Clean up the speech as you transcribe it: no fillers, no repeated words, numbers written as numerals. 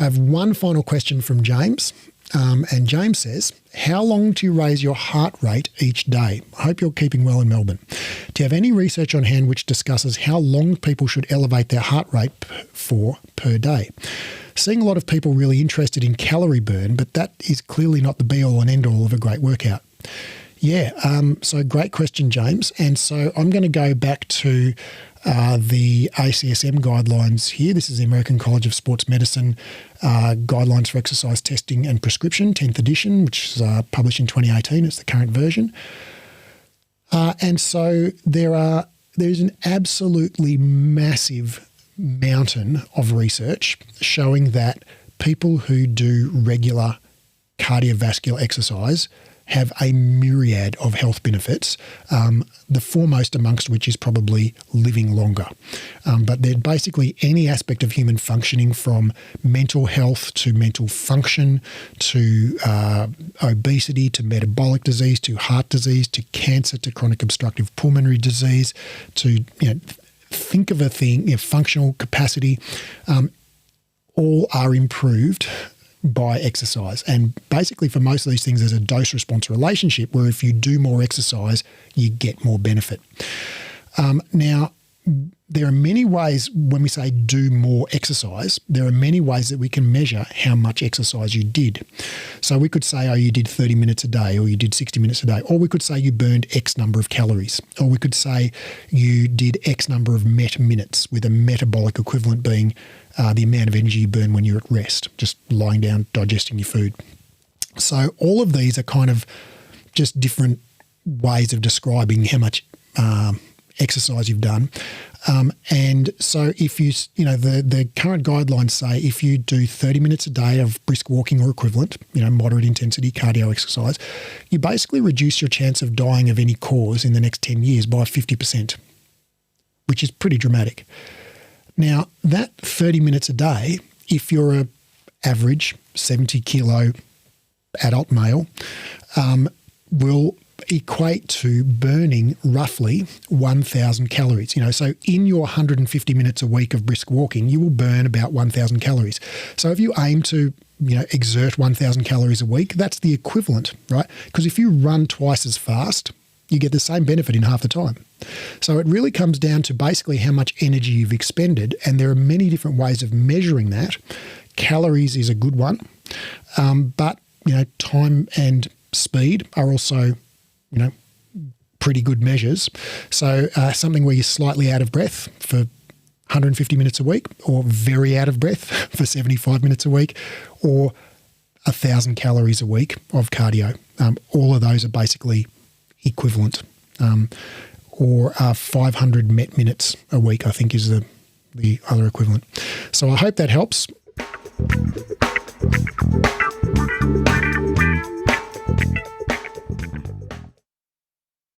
have one final question from James. And James says, how long do you raise your heart rate each day? I hope you're keeping well in Melbourne. Do you have any research on hand which discusses how long people should elevate their heart rate for per day? Seeing a lot of people really interested in calorie burn, but that is clearly not the be-all and end-all of a great workout. Yeah, so great question, James. And so I'm going to go back to the ACSM guidelines here. This is the American College of Sports Medicine Guidelines for Exercise Testing and Prescription, 10th edition, which is published in 2018. It's the current version. And so there's an absolutely massive mountain of research showing that people who do regular cardiovascular exercise have a myriad of health benefits, the foremost amongst which is probably living longer. But they're basically any aspect of human functioning, from mental health to mental function to obesity to metabolic disease to heart disease to cancer to chronic obstructive pulmonary disease to, think of a thing, functional capacity, all are improved by exercise. And basically for most of these things, there's a dose-response relationship where if you do more exercise, you get more benefit. Now, there are many ways when we say do more exercise, there are many ways that we can measure how much exercise you did. So we could say, you did 30 minutes a day, or you did 60 minutes a day, or we could say you burned X number of calories, or we could say you did X number of MET minutes, with a metabolic equivalent being the amount of energy you burn when you're at rest, just lying down, digesting your food. So all of these are kind of just different ways of describing how much exercise you've done. And so if you, the current guidelines say if you do 30 minutes a day of brisk walking or equivalent, moderate intensity cardio exercise, you basically reduce your chance of dying of any cause in the next 10 years by 50%, which is pretty dramatic. Now, that 30 minutes a day, if you're a average 70 kilo adult male, will equate to burning roughly 1,000 calories. So in your 150 minutes a week of brisk walking, you will burn about 1,000 calories. So if you aim to, exert 1,000 calories a week, that's the equivalent, right? Because if you run twice as fast, you get the same benefit in half the time. So it really comes down to basically how much energy you've expended, and there are many different ways of measuring that. Calories is a good one, but time and speed are also pretty good measures. So something where you're slightly out of breath for 150 minutes a week, or very out of breath for 75 minutes a week, or 1,000 calories a week of cardio. All of those are basically equivalent, or 500 MET minutes a week, I think is the other equivalent. So I hope that helps.